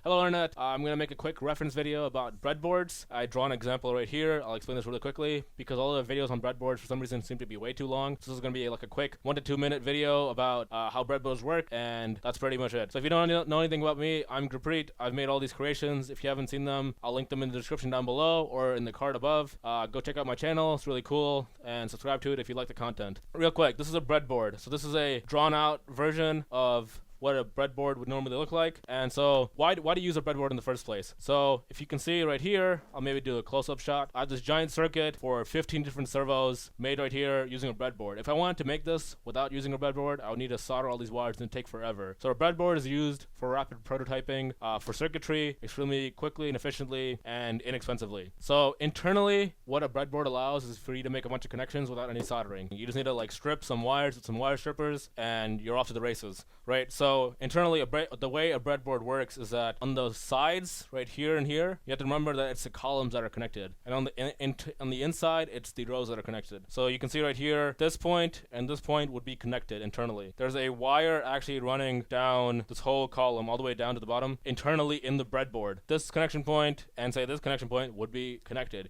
Hello Internet, I'm going to make a quick reference video about breadboards. I draw an example right here. I'll explain this really quickly because all the videos on breadboards for some reason seem to be way too long. So this is going to be like a quick 1 to 2 minute video about how breadboards work, and that's pretty much it. So if you don't know anything about me, I'm Gurpreet. I've made all these creations. If you haven't seen them, I'll link them in the description down below or in the card above. Go check out my channel, it's really cool, and subscribe to it if you like the content. Real quick, this is a breadboard. So this is a drawn out version of what a breadboard would normally look like. And so why do you use a breadboard in the first place? So if you can see right here, I'll maybe do a close-up shot. I have this giant circuit for 15 different servos made right here using a breadboard. If I wanted to make this without using a breadboard, I would need to solder all these wires and it'd take forever. So a breadboard is used for rapid prototyping, for circuitry, extremely quickly and efficiently and inexpensively. So internally, what a breadboard allows is for you to make a bunch of connections without any soldering. You just need to like strip some wires with some wire strippers and you're off to the races, right? So internally, the way a breadboard works is that on the sides, right here and here, you have to remember that it's the columns that are connected, and on the inside, it's the rows that are connected. So you can see right here, this point and this point would be connected internally. There's a wire actually running down this whole column all the way down to the bottom internally in the breadboard. This connection point and say this connection point would be connected,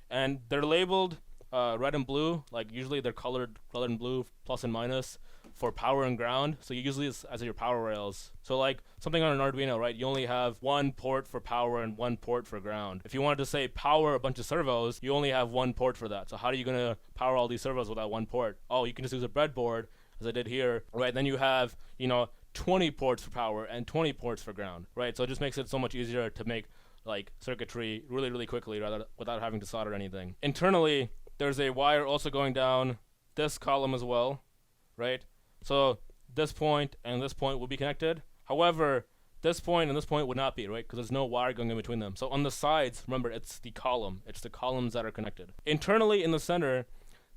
and they're labeled red and blue. Like usually they're colored in blue, plus and minus, for power and ground. So you usually as your power rails. So like something on an Arduino, right? You only have one port for power and one port for ground. If you wanted to say power a bunch of servos, you only have one port for that. So how are you gonna power all these servos without one port? Oh, you can just use a breadboard, as I did here, right? Then you have, 20 ports for power and 20 ports for ground, right? So it just makes it so much easier to make like circuitry really, really quickly without having to solder anything. Internally, there's a wire also going down this column as well, right? So this point and this point will be connected. However, this point and this point would not be, right? Because there's no wire going in between them. So on the sides, remember, it's the column. It's the columns that are connected. Internally in the center,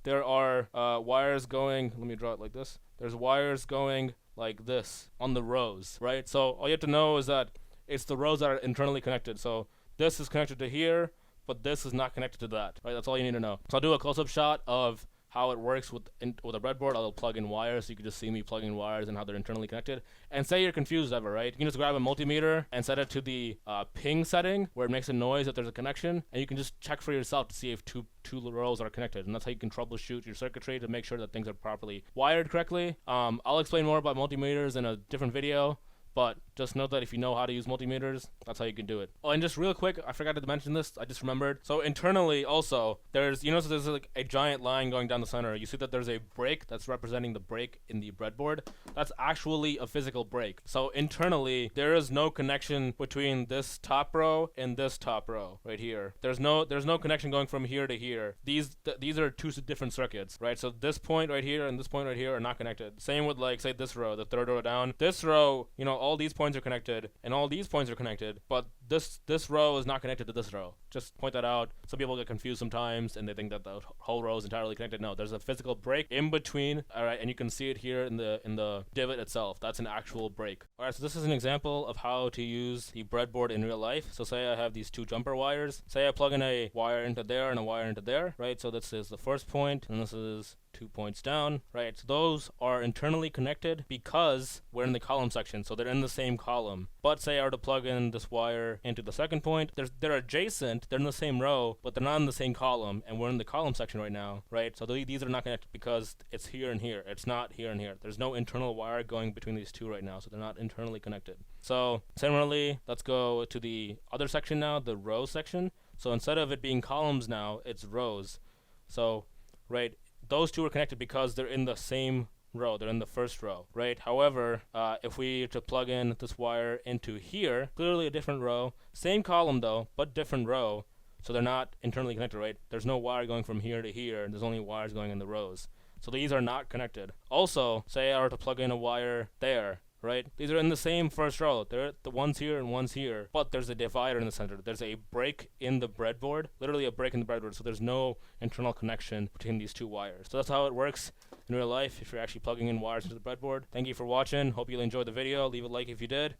there are wires going, let me draw it like this. There's wires going like this on the rows, right? So all you have to know is that it's the rows that are internally connected. So this is connected to here, but this is not connected to that, right? That's all you need to know. So I'll do a close-up shot of how it works with a breadboard. I'll plug in wires so you can just see me plugging wires and how they're internally connected. And say you're confused ever, right? You can just grab a multimeter and set it to the ping setting where it makes a noise if there's a connection, and you can just check for yourself to see if two rows are connected, and that's how you can troubleshoot your circuitry to make sure that things are properly wired correctly. I'll explain more about multimeters in a different video, but just note that if you know how to use multimeters, that's how you can do it. Oh, and just real quick, I forgot to mention this, I just remembered. So internally also, there's, so there's like a giant line going down the center. You see that there's a break that's representing the break in the breadboard. That's actually a physical break. So internally, there is no connection between this top row and this top row right here. There's no connection going from here to here. These are two different circuits, right? So this point right here and this point right here are not connected. Same with like, say this row, the third row down. This row, all these points are connected and all these points are connected, but this row is not connected to this row. Just point that out. Some people get confused sometimes and they think that the whole row is entirely connected. No, there's a physical break in between. All right, and you can see it here in the divot itself. That's an actual break. All right, so this is an example of how to use the breadboard in real life. So say I have these two jumper wires. Say I plug in a wire into there and a wire into there, right? So this is the first point and this is 2 points down, right? So those are internally connected because we're in the column section, so they're in the same column. But say I were to plug in this wire into the second point, they're adjacent, they're in the same row, but they're not in the same column, and we're in the column section right now, right? So these are not connected because it's here and here. It's not here and here. There's no internal wire going between these two right now, so they're not internally connected. So similarly, let's go to the other section now, the row section. So instead of it being columns now, it's rows. So, right, those two are connected because they're in the same row. They're in the first row, right? However, if we were to plug in this wire into here, clearly a different row, same column though, but different row, so they're not internally connected, right? There's no wire going from here to here. There's only wires going in the rows. So these are not connected. Also, say I were to plug in a wire there, right? These are in the same first row. They're the one's here and one's here, but there's a divider in the center. There's a break in the breadboard, literally a break in the breadboard, so there's no internal connection between these two wires. So that's how it works in real life if you're actually plugging in wires into the breadboard. Thank you for watching. Hope you enjoyed the video. Leave a like if you did,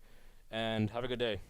and have a good day.